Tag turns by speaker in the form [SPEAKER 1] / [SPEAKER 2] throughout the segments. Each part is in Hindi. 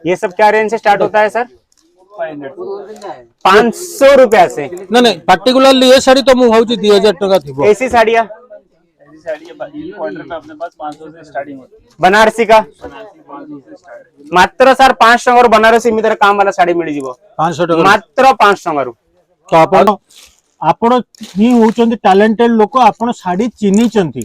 [SPEAKER 1] ये सब क्या रेंज से स्टार्ट होता है सर? 500 रुपया से?
[SPEAKER 2] नहीं नहीं पर्टिकुलरली ये साड़ी तो मुझे 2000 टका थी।
[SPEAKER 1] ऐसी साड़ियाँ
[SPEAKER 3] अपने पास 500 से स्टार्टिंग होती है।
[SPEAKER 1] बनारसी का मात्र सर 500 टका बनारसी मितर काम वाला साड़ी मिल जीवो
[SPEAKER 2] 500 टका
[SPEAKER 1] मात्र 500 टका।
[SPEAKER 2] तो आपण ही होचंती टैलेंटेड लोक आपण साड़ी चिन्हिचंती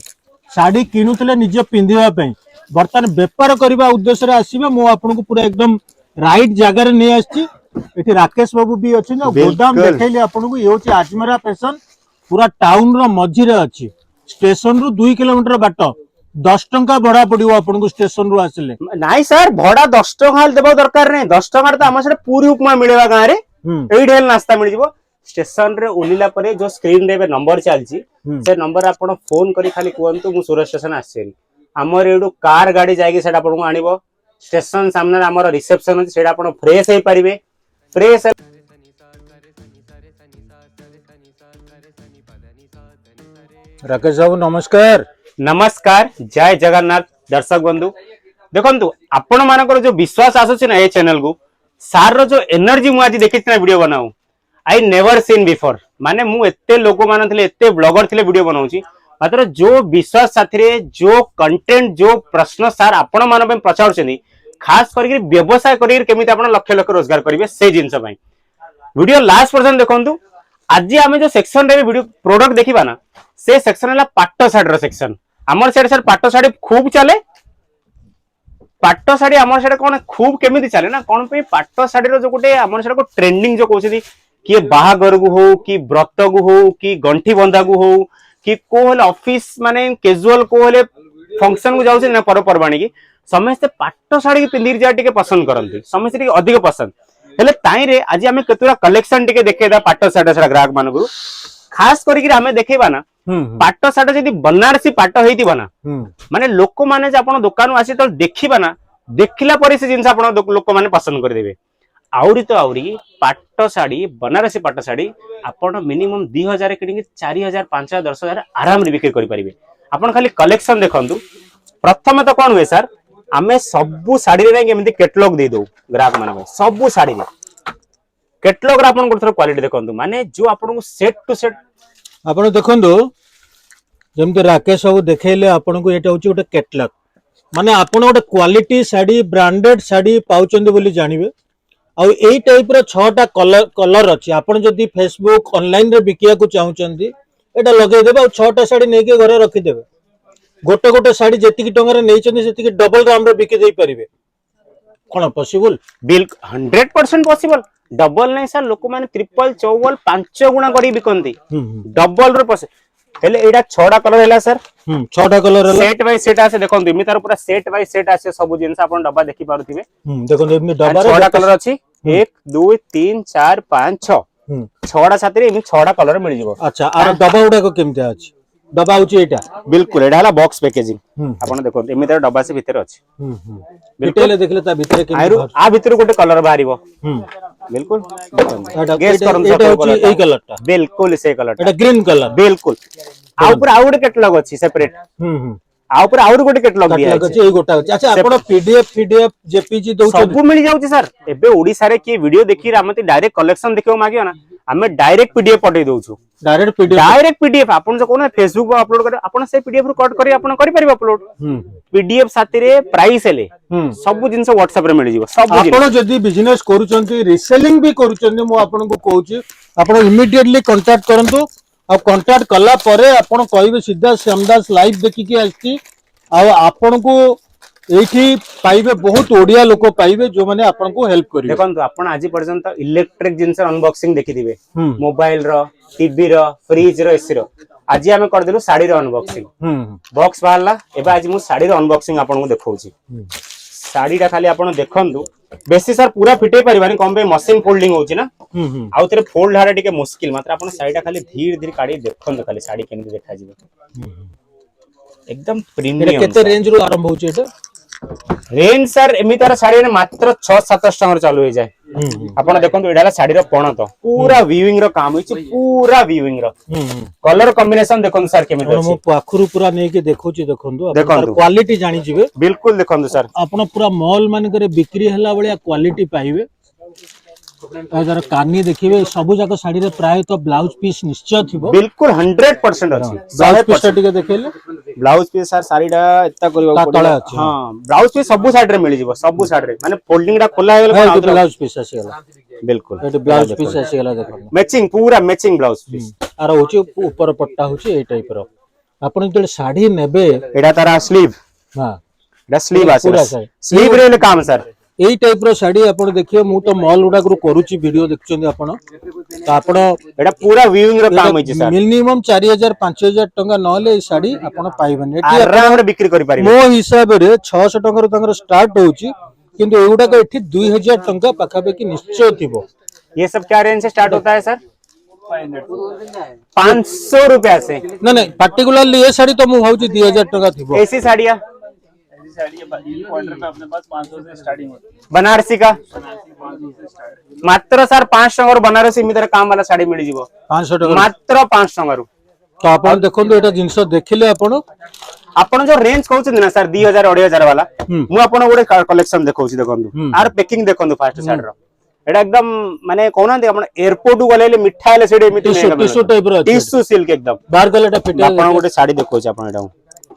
[SPEAKER 2] साड़ी किनुतले निज पिंधिबा पई बर्तमान बेपार करबा उद्देश्य रे आसीबे मो आपण को पूरा एकदम राइट जगह रे नै आछि। एठी राकेश बाबू भी अछि ना गोदाम देखैले आपण को ये होची आजमरा फैशन पूरा टाउन रो मझी रे अछि। स्टेशन रु 2 किलोमीटर बाट 10 टंका भड़ा पड़िबो आपण को स्टेशन रु आसिले।
[SPEAKER 1] नाही सर भड़ा 10 टका देबो दरकार नै 10 टका त हमर से पूरी उपमा मिलेबा गां रे एई ढेल नाश्ता मिल जीवो। स्टेशन रे ओलिला परे जो स्क्रीन रे नंबर चलची से नंबर आपण फोन करी खाली कहंतु मु सूरत स्टेशन आसेनी हमर एडू कार गाड़ी जायके सेटा आपण को आनिबो स्टेशन सामने हमर रिसेप्शन अछि सेटा आपण फ्रेश हे परिबे फ्रेश।
[SPEAKER 2] राकेश बाबू नमस्कार।
[SPEAKER 1] नमस्कार जय जगन्नाथ दर्शक बंधु देखंतु आपण मानकर जो विश्वास आसुछि ना ए चैनल को सार रो जो एनर्जी मु आज देखिछि ना वीडियो बनाऊ आई नेवर सीन बिफोर माने मु एते लोक मान थिले एते ब्लॉगर थिले वीडियो बनाउछि मात्र जो विश्वास साथी जो कंटेंट जो प्रश्न सार आपण मान पे प्रचार छनी खास करके व्यवसाय करिर केमिति आपण लक्ष लक्ष रोजगार करिवे से जिंस पई वीडियो लास्ट पर्यंत देखंतु। आज आमे जो सेक्शन रे वीडियो प्रोडक्ट देखिबा ना से सेक्शन हला पाट्टो साड़ी रो सेक्शन हमर साइड सर पाट्टो साड़ी खूब चले पाट्टो साड़ी हमर साइड कोन खूब केमिति चले ना कोन पे पाट्टो साड़ी रो जो गोटे हमर साइड को ट्रेंडिंग जो कहउछि कि बाहागर को हो कि व्रत को हो कि गंठी बंधा को हो कि को हले ऑफिस माने कैजुअल को हले फंक्शन को जाउछि ना पर्वपर्वाणी की समस्त पाट्टो साड़ी पिंधि जा टिके पसंद करंती समस्त टिके अधिक पसंद हेले ताई रे आज हमें केतुरा कलेक्शन टिके देखेदा पाट्टो साड़ी सारा ग्राहक मान को खास करी हमें देखेबा ना पाट्टो साड़ी जदी बनारसी पाट्टो हेतिबा ना माने लोक माने जे आपण दुकान आसी तो देखिबा ना देखिला परे से जिंस आपण लोक माने पसंद कर देबे आउरी तो आउरी पाट्टो साड़ी बनारसी पाट्टो साड़ी आपण मिनिमम 2000 किनिके 4000 5000 10000 आराम रे बिक्री करि परिबे। आपण खाली कलेक्शन देखंतु प्रथम तो कोन हुए सर आमे सबु साड़ी रे केमिति कैटलॉग दे दो ग्राहक माने सबु साड़ी रे कैटलॉग रे आपण को क्वालिटी देखंतु माने जो आपण को सेट टू सेट
[SPEAKER 2] आपण देखंतु जेमते राकेश बाबू देखैले आपण को एटा होची गोटे कैटलॉग माने आपण गोटे क्वालिटी साड़ी ब्रांडेड साड़ी पाउचंदी बोली जानिबे आउ एई टाइप रो 6टा कलर अछि आपण जदी फेसबुक ऑनलाइन रे बिकिया को चाहुचंदी एटा लगे देबे आ 6टा साड़ी नै के घरे रखि देबे गोटे गोटे साड़ी जेति की टंगा रे नैचंदी सेति की डबल दाम रे बिकि देई परिबे कोन पॉसिबल
[SPEAKER 1] बिल 100% पॉसिबल डबल नै सर लोक माने ट्रिपल चौबल 5 गुना करी बिकंती डबल रो हेले एडा 6टा कलर हैला सर
[SPEAKER 2] 6टा कलर हैला सेट
[SPEAKER 1] बाय सेट आसे देखंतु इमी तार पूरा सेट बाय सेट आसे सब जिंस आपण डब्बा देखि पारुथिबे
[SPEAKER 2] देखंतु इमी डब्बा रे
[SPEAKER 1] 6टा कलर अछि 1 2 3 4 5 6 6टा साथी रे इमी 6टा कलर मिल जिवो। अच्छा
[SPEAKER 2] आर डब्बा उडा को केमते अछि डब्बा होची एटा
[SPEAKER 1] बिल्कुल एडा हला बॉक्स पैकेजिंग आपण देखंतु इमी तार डब्बा से भीतर अछि
[SPEAKER 2] बिल्कुल देखले ता भीतर के
[SPEAKER 1] आ भीतर गोटे कलर बाहरिबो बिल्कुल गेस करन
[SPEAKER 2] एटा होची एई कलरटा
[SPEAKER 1] बिल्कुल से कलरटा
[SPEAKER 2] एटा ग्रीन कलर
[SPEAKER 1] बिल्कुल आ ऊपर आ गोटे कैटलॉग अछि सेपरेट आ ऊपर आउर गोटे कैटलॉग दिया अछि
[SPEAKER 2] एई गोटा अछि। अच्छा आपण पीडीएफ जेपीजी दउ
[SPEAKER 1] सब मिल जाउछि सर एबे ओडिसा रे की वीडियो देखि रामती डायरेक्ट कलेक्शन देखियो मागियो ना हमें डायरेक्ट पीडीएफ पठे दउछु डायरेक्ट पीडीएफ आपण जो कोन फेसबुक पर अपलोड करे आपण से पीडीएफ रो कट करी आपण करि परिबो अपलोड पीडीएफ साथी रे प्राइस हेले सब जिंस व्हाट्सएप रे मिल जिवो सब
[SPEAKER 2] आपण जदी बिजनेस करूचंती रीसेलिंग भी करूचंती मो आपण को कहूची आपण इमीडिएटली कांटेक्ट करंतु आ कांटेक्ट कला परे आपण कहबे सीधा श्यामदास लाइव देखि के आछि आ आपण को एठी पाइबे बहुत ओडिया लोक पाइबे जो माने आपण को हेल्प करिवे।
[SPEAKER 1] देखंतु आपण आज पर्यंत इलेक्ट्रिक जिंस अनबॉक्सिंग देखि दिबे मोबाइल रो टीवी रो फ्रिज रो एसी रो आज हमें कर देलु साड़ी रो अनबॉक्सिंग बॉक्स बाहरला एबा आज मु साड़ी रो अनबॉक्सिंग आपण को देखौची साड़ीटा खाली आपण देखंतु बेसी सर पूरा फिटे परिबानी कम पे मशीन फोल्डिंग होची ना आउ तेरे फोल्ड हारा टिके मुश्किल मात्र आपण साड़ीटा खाली धीरे धीरे काढी देखंतु खाली साड़ी केमि देखा जिवो एकदम प्रीमियम
[SPEAKER 2] केते रेंज रो आरंभ होची एटा
[SPEAKER 1] रेंज सर एमितार साड़ी ने मात्र 6-7 टंगर चालू हो जाए ଆପଣ ଦେଖନ୍ତୁ ଏଇଟା ହେଲା ଶାଢୀର ପଣତ ପୁରା ଭିଉଇଂ ର କାମ ହେଇଛି ପୁରା ଭିଉଇଂ ର କଲର କମ୍ବିନେସନ ଦେଖନ୍ତୁ ସାର୍ କେମିତି
[SPEAKER 2] ମୁଁ
[SPEAKER 1] ଅଛି
[SPEAKER 2] ପାଖରୁ ପୁରା ନେଇକି ଦେଖୁଛି ଦେଖନ୍ତୁ
[SPEAKER 1] ଦେଖନ୍ତୁ।
[SPEAKER 2] କ୍ୱାଲିଟି ଜାଣିଯିବେ
[SPEAKER 1] ବିଲକୁଲ ଦେଖନ୍ତୁ ସାର୍
[SPEAKER 2] ଆପଣ ପୁରା ମଲ୍ ମାନଙ୍କରେ ବିକ୍ରି ହେଲା ଭଳିଆ କ୍ୱାଲିଟି ପାଇବେ ତାର କାନି ଦେଖିବେ ସବୁ ଯାକ ଶାଢୀରେ ପ୍ରାୟତଃ ବ୍ଲାଉଜ ପିସ୍ ନିଶ୍ଚୟ ଥିବ
[SPEAKER 1] ବିଲକୁଲ 100% ଅଛି
[SPEAKER 2] ବ୍ଲାଉଜ ପିସ୍ ଟା ଟିକେ ଦେଖେଇଲେ
[SPEAKER 1] ବ୍ଲାଉଜ ପିସ୍ ସାର୍ ଶାଢୀଟା ଏତା କରିବାକୁ
[SPEAKER 2] ତା ତଳେ
[SPEAKER 1] ପଡିବ
[SPEAKER 2] ଅଛି।
[SPEAKER 1] ହଁ ବ୍ଲାଉଜ ପିସ୍ ସବୁ ସାଇଡରେ ମିଳିଯିବ ସବୁ ସାଇଡରେ ମାନେ ଫୋଲ୍ଡିଂ ଟା ଖୋଲା ହେଇଗଲେ କଣ ଆଉଥରେ
[SPEAKER 2] ବ୍ଲାଉଜ ପିସ୍ ଆସିଗଲା
[SPEAKER 1] ବିଲକୁଲ
[SPEAKER 2] ଏଠି ବ୍ଲାଉଜ ପିସ୍ ଆସିଗଲା ଦେଖନ୍ତୁ
[SPEAKER 1] ମ୍ୟାଚିଂ ପୁରା ମ୍ୟାଚିଂ ବ୍ଲାଉଜ ପିସ୍
[SPEAKER 2] ଆର ହଉଛି ଉପର ପଟ୍ଟା ହଉଛି ଏଇ ଟାଇପ ର ଆପଣ ଯେତେବେଳେ ଶାଢୀ ନେବେ
[SPEAKER 1] ଏଟା ତାର ସ୍ଲିଭ
[SPEAKER 2] ହଁ
[SPEAKER 1] ଏଟା ସ୍ଲିଭ
[SPEAKER 2] ପୁରା
[SPEAKER 1] ଆସିବ
[SPEAKER 2] ସାର୍।
[SPEAKER 1] ସ୍ଲିଭ ରେ ହେଲେ କାମ ସାର୍
[SPEAKER 2] ଏଇ ଟାଇପ ର ଶାଢୀ ଆପଣ ଦେଖିବେ ମୁଁ ତ ମଲ୍ ଗୁଡାକରୁ କରୁଛି ଭିଡିଓ ଦେଖୁଛନ୍ତି ଆପଣ ତ ଆପଣ
[SPEAKER 1] ଏଟା ପୁରା ଭିଉଇଂ ର କାମ ହେଇଛି ସାର୍
[SPEAKER 2] ମିନିମମ୍ 4000 5000 ଟଙ୍କା ନହେଲେ ଏଇ ଶାଢୀ ଆପଣ ପାଇବେନି ଏଠି ଆପଣ
[SPEAKER 1] ଆରାମରେ ବିକ୍ରି କରିପାରିବେ
[SPEAKER 2] ମୋ ହିସାବରେ 600 ଟଙ୍କାରୁ ତାଙ୍କର ଷ୍ଟାର୍ଟ ହଉଛି କିନ୍ତୁ ଏଗୁଡାକ ଏଠି 2000 ଟଙ୍କା ପାଖାପାଖି ନିଶ୍ଚୟ ଥିବ
[SPEAKER 1] ये सब क्या रेंज से स्टार्ट होता है सर 500 रुपया से
[SPEAKER 2] ନା ନାଇଁ ପାର୍ଟିକୁଲାରଲି ଏ ଶାଢୀ ତ ମୁଁ ଭାବୁଛି 2000 ଟଙ୍କା ଥିବ
[SPEAKER 1] ऐसी साड़ियाँ
[SPEAKER 3] ऐसी साड़ी है इन क्वार्टर पे अपने पास 500 से स्टार्टिंग होती है
[SPEAKER 1] बनारसी का
[SPEAKER 3] 500 से स्टार्ट
[SPEAKER 1] मात्र सर 5 टंका बनारसी इमितर काम वाला साड़ी मिल जीवो
[SPEAKER 2] 500 ଟଙ୍କା
[SPEAKER 1] मात्र 5 टंका
[SPEAKER 2] ତ ଆପଣ ଦେଖନ୍ତୁ ଏଟା ଜିନିଷ ଦେଖିଲେ ଆପଣ
[SPEAKER 1] ଆପଣ जो रेंज कहउछन ना सर 2000 2500 वाला मु आपण गोटे कलेक्शन देखौछि देखंतु आर पैकिंग देखंतु फास्ट साइड रो एटा एकदम माने कोनांती आपण एयरपोर्ट गले मिठा हेले सेडे एमिति
[SPEAKER 2] टिश्यू टाइप रो
[SPEAKER 1] टिश्यू सिल्क एकदम
[SPEAKER 2] बाहर गले एटा फिट
[SPEAKER 1] आपण गोटे साड़ी देखौछि आपण एटा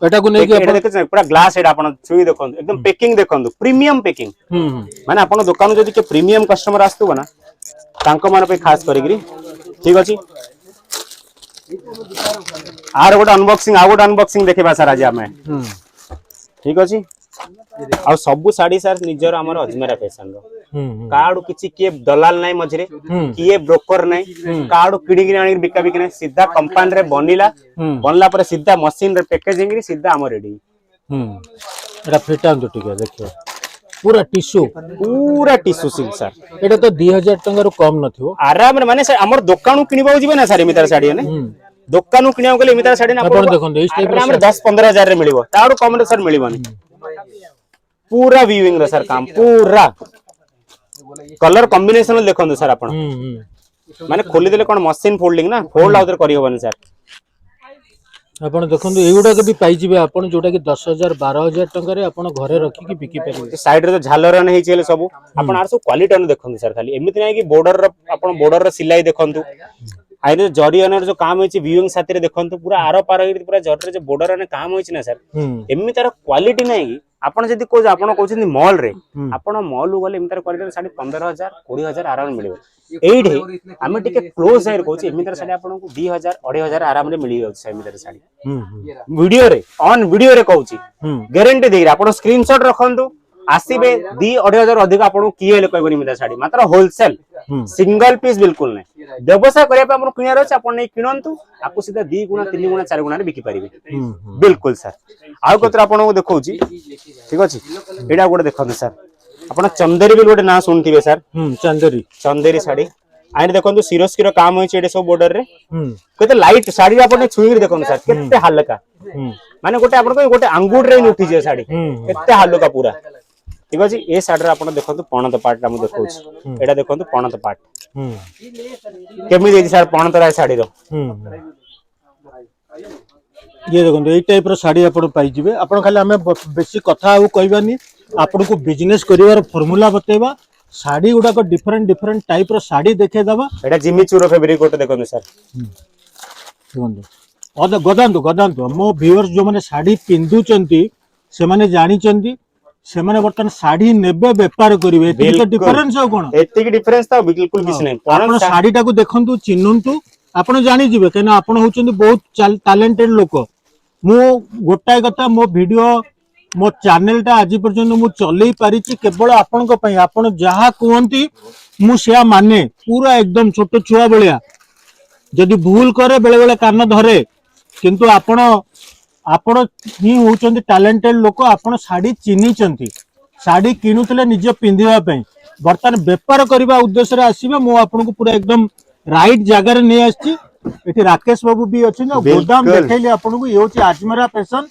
[SPEAKER 2] एटा को नेकी
[SPEAKER 1] एटा देखछ पूरा ग्लास एटा आपण छुई देखंतु एकदम पैकिंग देखंतु प्रीमियम पैकिंग माने आपण दुकान जदि के प्रीमियम कस्टमर आस्तुबो ना तांको मन पे खास करिग्री ठीक अछि आर गोटे अनबॉक्सिंग देखिबा सर आज हमें ठीक अछि आ सब साड़ी सर निजर हमर अजमेरा फैशन रो कार्ड किछि के दलाल नाही मझरे किए ब्रोकर नाही कार्ड किडी किनी आनी बिका बिकने सीधा कंपनी रे बनला पर सीधा मशीन रे पैकेजिंग रे सीधा हमर रेडी
[SPEAKER 2] एटा फिटांतु टिके देखियो पूरा टिश्यू सिल्क सर एटा तो 2000 टंका रो कम नथिवो
[SPEAKER 1] आराम रे माने सर हमर दुकान किनिबो जिबे ना सर एमितार साड़ी ने दुकान किनिया गले एमितार साड़ी ना
[SPEAKER 2] आपण देखंतु इस टाइप
[SPEAKER 1] आराम रे 10-15 हजार रे मिलिबो ताडो कम रे सर मिलिबोनी पूरा व्यूइंग रे सर काम पूरा कलर कॉम्बिनेशन देखंतु सर आपण माने खोली देले कोन मशीन फोल्डिंग ना फोल्ड आउटर करि होबनी सर
[SPEAKER 2] आपण देखंतु एगुडा के भी पाई जिबे आपण जोटा कि 10000 12000 टंका रे आपण घरे रखी की बिकी परिबे
[SPEAKER 1] साइड रे तो झालर नै हेचेले सब आपण आर सब क्वालिटी अनु देखंतु सर खाली एमिति नै कि बॉर्डर रो आपण बॉर्डर रो सिलाई देखंतु आइरे जरी अनर जो काम होइछि व्यूइंग साथी रे देखंतु पूरा आरो पार पूरा जरी रे जो बॉर्डर अने काम होइछि ना सर एमिति तार क्वालिटी नै कि आपण जदी को आपण कहउछिन मॉल रे आपण मॉल गले एमितार क्वालिटी साडी 15000 20000 आराम मिलिबो एइढे आमे टिके क्लोज जाय कहउछि एमितार साडी आपण को 2000 2500 आराम रे मिलि जाउछि एमितार साडी वीडियो रे ऑन वीडियो रे कहउछि गारंटी देइ आपण स्क्रीनशॉट रखंतु आसीबे 2-2500 अधिक आपण किए ले कहबनी एमितार साडी मात्र होलसेल सिंगल पीस बिल्कुल नै व्यवसाय करिया पे आपण किनार अछि आपण नै किनंतु आपको सीधा 2 गुना 3 गुना 4 गुना रे बिकी परिबे बिल्कुल सर आउ कतरा आपण को देखौछि ठीक अछि एडा गोटे देखंतु सर आपण चंदेरी बिल गोटे ना सुनथिबे सर चंदेरी साड़ी आइ देखंतु सिरोस्की रो काम होइछि एडे सब बॉर्डर रे केते लाइट साड़ी आपण छुई देखंतु सर केते हल्का माने गोटे आपण को गोटे अंगूर रे उठी जे साड़ी केते हल्का पूरा ठीक अछि ए साड़ी रे आपण देखंतु पणत पार्ट ला मु देखौछि एडा देखंतु पणत पार्ट केमि देछि सर पणत रा साड़ी रो
[SPEAKER 2] ये देखो ये टाइप रो साड़ी आपण पाई जिवे आपण खाली हमें बेसी कथा आ कहबानी आपण को बिजनेस करिवार फार्मूला बतेबा साड़ी गुडा को डिफरेंट टाइप रो साड़ी देखे दबा
[SPEAKER 1] एटा जिमी चूरो फैब्रिक कोट देखो सर
[SPEAKER 2] देखो गदांतु मो व्यूअर्स जो माने साड़ी पिंदु चंती से माने जानि चंती से माने बर्तन साड़ी नेबे व्यापार करिवे एति तो डिफरेंस हो कोन
[SPEAKER 1] एति की डिफरेंस ता बिल्कुल किछ नै
[SPEAKER 2] आपण साड़ी टाको देखंतु चिन्नंतु आपण जानि जिवे केना आपण होचंदी बहुत टैलेंटेड लोक मु गोटाय कथा मो वीडियो मो चैनल टा आज पर्यंत मु चलई पारिछि केवल आपण को पई आपण जहा कहंती मु सेया माने पूरा एकदम छोट छुआ बलिया जदि भूल करे बेले बेले कान धरे किंतु आपण ही होचंदी टैलेंटेड लोक आपण साड़ी चिन्नी चंती साड़ी किनुतले निजे पिंधिबा पई बर्तन व्यापार करबा उद्देश्य रे आसीबे मु आपण को पूरा एकदम राइट जगह रे नै आछि एठी राकेश बाबू भी अछि ना गोदाम देखैले आपण को ये होची आजमेरा फैशन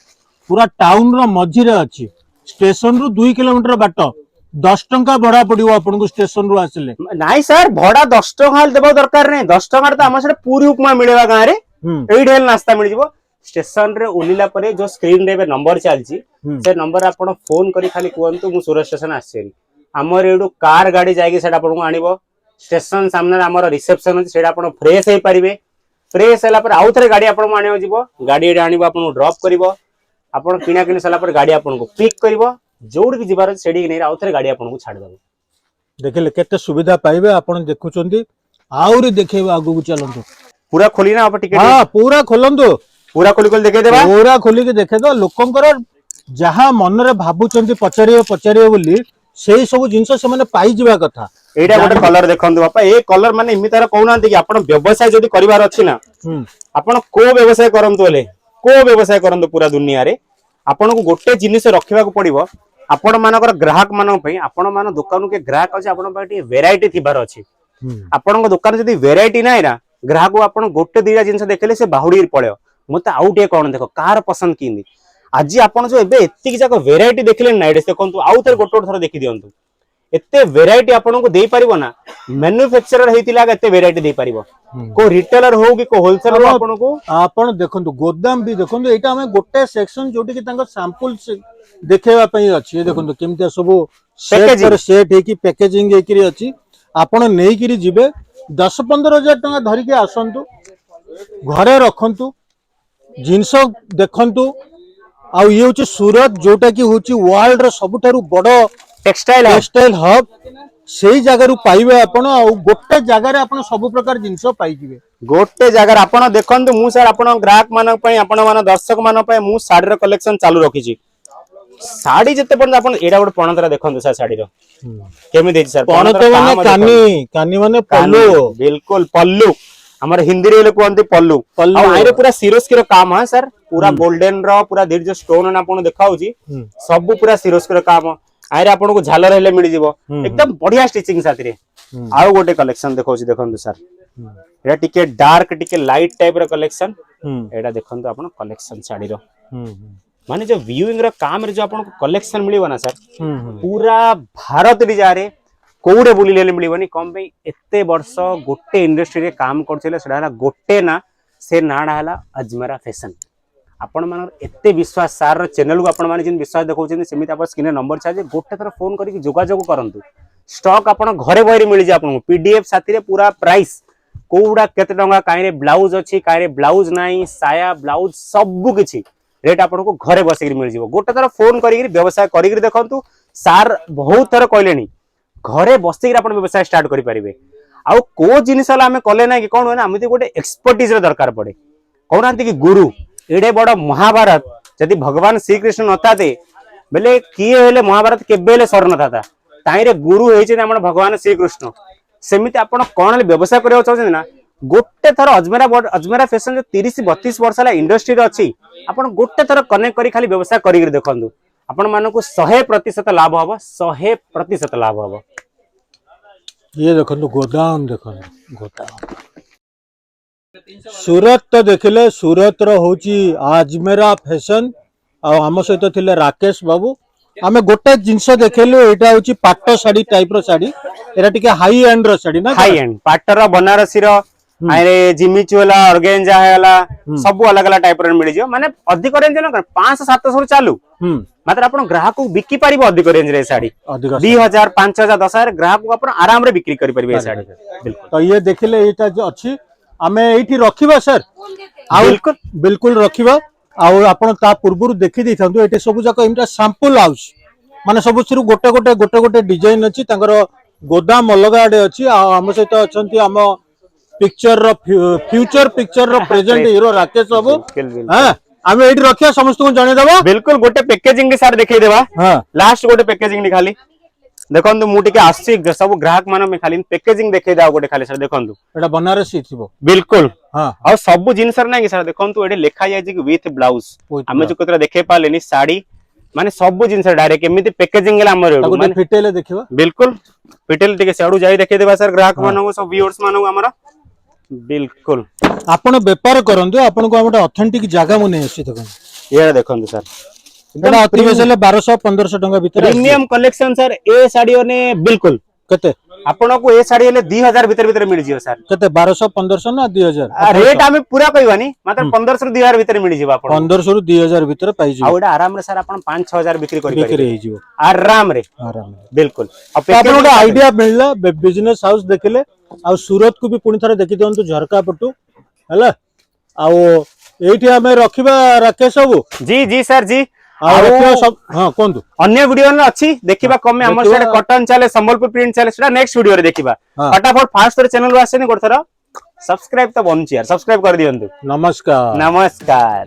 [SPEAKER 2] पूरा टाउन रो मझी रे अछि स्टेशन रु 2 किलोमीटर बाट 10 टंका भड़ा पड़ो आपन स्टेशन रु आसिले
[SPEAKER 1] नाई सर भड़ा 10 टका देवा दरकार नहीं 10 टका तो आम से पूरी उपमा मिलेगा गाँव में ये नास्ता मिल जाव स्टेशन रे ओलिला परे जो स्क्रीन रे नंबर चलची से नंबर आपण फोन करी खाली कहंतु मु सूरत स्टेशन आसी हमर एडू कार गाड़ी जाई सेटा आपण को आनिबो स्टेशन सामने हमर रिसेप्शन अछि सेटा आपण फ्रेश हे परिबे फ्रेश होला पर आउ थरे गाड़ी आपण को आनिबो जिवो गाड़ी एडे आनिबो आपण को ड्रॉप करिवो आपण किना किनी सला पर गाड़ी आपण को पिक करिवो जोड़ की जिबार सेडी नै आउ थरे गाड़ी आपण को छाड़ देबो
[SPEAKER 2] देखले केते सुविधा पाइबे आपण देखुचंदी आउरी देखेबो आगु को चलंतु
[SPEAKER 1] पूरा खोली ना आप टिकट
[SPEAKER 2] हां पूरा खोलंतु पूरा
[SPEAKER 1] खोली देखे देबा
[SPEAKER 2] पूरा खोली के देखे दो लोकंकर जहा मन रे भाबुचंदी पचारियो पचारियो बोली सेही सब जिंस से माने पाई जिबा कथा
[SPEAKER 1] एटा गोटे कलर देखंतु बापा ए कलर माने इमितार कहउनांती कि आपण व्यवसाय जदी करिवार अछि ना आपण को व्यवसाय करंतु ले को व्यवसाय करंतु पूरा दुनिया रे आपण को गोटे जिनिस रखिबा को पड़िबो आपण मानकर ग्राहक मानन पई आपण मान दुकान के ग्राहक अछि आपण पई वेराइटी थिबार अछि आपण को दुकान जदी वेराइटी नाइ ना ग्राहक आपण गोटे दिरा जिनिस देखले से बाहुडी पळेयो मते आउटे कोन देखो कार पसंद किंदी आज आपण जो एबे एत्तिक जाक वेराइटी देखले नाइ देखंतु आउ थर गोटे थर देखि दियंतु एत्ते वेराइटी आपण को देई परिबो ना मैन्युफैक्चरर हेतिला एत्ते वेराइटी देई परिबो को रिटेलर हो कि को होलसेलर आपण को
[SPEAKER 2] आपण देखंतु गोदाम भी देखंतु एटा हमें गोटे सेक्शन जोटी कि तांको सैंपल देखेबा पई अछि ये देखंतु केमते सब सेट पर सेट हे कि पैकेजिंग हे कि अछि आपण नेई कि जिबे 10-15 हजार टका धरि के आसंतु घरे रखंतु जिनस देखंतु आ ये होची सूरत जोटा कि होची वर्ल्ड रो सबठारु बडो टेक्सटाइल हब सेही जगह रु पाइबे आपण आ गोटे जगह रे आपण सब प्रकार जिंस पाई जिवे
[SPEAKER 1] गोटे जगह आपण देखंतु मु सर आपण ग्राहक मान पई आपण मान दर्शक मान पई मु साड़ी रो कलेक्शन चालू रखी छी साड़ी जते पण आपण एडा गोटे पणतरा देखंतु सर साड़ी रो केमि देछि सर
[SPEAKER 2] पणत माने कानी कानी माने पल्लू
[SPEAKER 1] बिल्कुल पल्लू हमर हिंदी रे कहंती पल्लू आ आइरे पूरा सिरोस्की रो काम है सर पूरा गोल्डन रो पूरा दीर्घ स्टोन ना आपण देखाउची सब पूरा सिरोस्की रो काम आइरे आपण को झालर हेले मिली जिवो एकदम बढ़िया स्टिचिंग साथी रे आ गोटे कलेक्शन देखौची देखंतु सर एटा टिके डार्क टिके लाइट टाइप रो कलेक्शन एटा देखंतु आपण कलेक्शन साड़ी रो माने जो व्यूइंग रो काम रे जो आपण को कलेक्शन मिलिबो ना सर पूरा भारत रे जा रे कोडे बुली ले मिलिबनी कम पे एते वर्ष गोटे इंडस्ट्री रे काम करथिले सेडा गोटे ना से नाडा हला अजमेरा फैशन आपण मान एते विश्वास सार रो चैनल को आपण मान जिन विश्वास देखौछन सेमित आपण स्क्रीन नंबर छा जे गोटे थर फोन करी जोगाजोग करंतु स्टॉक आपण घरे बहिरे मिल जे आपण पीडीएफ साथी रे पूरा प्राइस कोउडा केते टंगा काई रे ब्लाउज अछि काई रे ब्लाउज नाही साया ब्लाउज सब किछि रेट आपण को घरे बसिक मिल जिवो गोटे थर फोन करी व्यवसाय करी देखंतु सार बहुत थर कहलेनी घरे बसिक आपण व्यवसाय स्टार्ट करि परिबे आ को जिनिस हला हमें कले ना कि कोन होना हमते गोटे एक्सपर्टीज रे दरकार पड़े कहनांती कि गुरु एडे बड़ महाभारत जदि भगवान श्री कृष्ण नताते बेले किए हेले महाभारत केबेले सर नताता ताइरे गुरु हेछि हमर भगवान श्री कृष्ण सेमिति आपण कोन ले व्यवसाय करियो चाहछन ना गोटे थर अजमेरा फैशन जो 30-32 वर्ष ला इंडस्ट्री रे अछि आपण गोटे थर कनेक्ट करी खाली व्यवसाय करी देखंतु आपण मानको 100% लाभ हबो 100% लाभ हबो
[SPEAKER 2] ये देखो गोदाम देखो गोदाम सूरत तो देखले सूरत रो होची अजमेरा फैशन आ हम सहित थिले राकेश बाबू आमे गोटे जिंस देखले एटा होची पाट्टो साड़ी टाइप रो साड़ी एरा टिके हाई एंड रो साड़ी ना
[SPEAKER 1] हाई एंड पाट्टो रो बनारसी रो आरे जिमिचू वाला ऑर्गेंजा वाला सब अलग अलग टाइप रो मिल जियो माने अधिक रेंज ना 500-700 रो चालू मात्र आपण ग्राहक को बिकी पारिबो अधिक रेंज रे साड़ी 2000 5000 10000 ग्राहक को आपण आराम रे बिक्री करि परिबे साड़ी बिल्कुल
[SPEAKER 2] तो ये देखले एटा जो अछि आमे एठी रखिबा सर
[SPEAKER 1] बिल्कुल
[SPEAKER 2] बिल्कुल रखिबा आ आपण ता पूर्वरु देखि दैथांतु एटे सब जाक इमटा सैंपल हाउस माने सब सिरु गोटे डिजाइन अछि तांगर गोदाम अलग आडे अछि आ हम सहित अछंती हम पिक्चर रो फ्यूचर पिक्चर रो प्रेजेंट हीरो राकेश बाबू हां आमे एठी रखिया समस्त को जणे देबा
[SPEAKER 1] बिल्कुल गोटे पैकेजिंग के सार देखै देबा हां लास्ट गोटे पैकेजिंग खाली देखंतु मु टिके आसी सब ग्राहक मान में खाली पैकेजिंग देखै दाओ गोटे खाली सर देखंतु
[SPEAKER 2] एटा बनारसी थिबो
[SPEAKER 1] बिल्कुल
[SPEAKER 2] हां
[SPEAKER 1] और सब जिनसर नै सर देखंतु एडे लेखा जाय जे विथ ब्लाउज हमें जो कतरा देखे पालेनी साड़ी माने सब जिनसर डायरेक्ट एमिति पैकेजिंग गेला हमर
[SPEAKER 2] माने फिटेले देखिबा
[SPEAKER 1] बिल्कुल फिटेल टिके साडू जाई देखे देबा सर ग्राहक मानन सब व्यूअर्स मानन हमरा बिल्कुल
[SPEAKER 2] आपण व्यापार करंतु आपण को हमटा ऑथेंटिक जागा मने आसी देखन
[SPEAKER 1] ये देखंतु सर
[SPEAKER 2] ଏଟା ଅତି ବେଶୀ ହେଲେ 1200-1500 ଟଙ୍କା ଭିତରେ ଆସିଯିବ।
[SPEAKER 1] प्रीमियम कलेक्शन सर ए साड़ी ने बिल्कुल
[SPEAKER 2] କେତେ
[SPEAKER 1] आपको ए साड़ी हेले 2000 भीतर भीतर मिल जियो सर
[SPEAKER 2] କେତେ 1200-1500 ना 2000
[SPEAKER 1] रेट आमे पूरा कहबानी मात्र 1500 रु 2000 भीतर मिल जियो आपन
[SPEAKER 2] 1500 ରୁ 2000 ଭିତରେ ପାଇଯିବ
[SPEAKER 1] आ ओडा आराम रे सर आपन 5-6000 बिक्री करि
[SPEAKER 2] ବିକ୍ରି
[SPEAKER 1] परिबे
[SPEAKER 2] ହେଇଯିବ
[SPEAKER 1] आराम रे बिल्कुल अब
[SPEAKER 2] तो आपन ଗୋଟେ आइडिया मिलला बिजनेस हाउस देखले आ सुरत को भी पुनी थरे देखि दियंतु झरका पटु हैला आ एठी हमें रखिबा राकेश बाबू
[SPEAKER 1] जी जी सर जी
[SPEAKER 2] आ रखिबा सब हां कोंदु
[SPEAKER 1] अन्य वीडियो ने अछि देखिबा कमे हमर साइड कॉटन चले संबलपुर प्रिंट चले सेटा नेक्स्ट वीडियो रे देखिबा फटाफट फास्ट रे चैनल आसेनी गोथरा सब्सक्राइब तो बनछि यार सब्सक्राइब कर दियंतु
[SPEAKER 2] नमस्कार
[SPEAKER 1] नमस्कार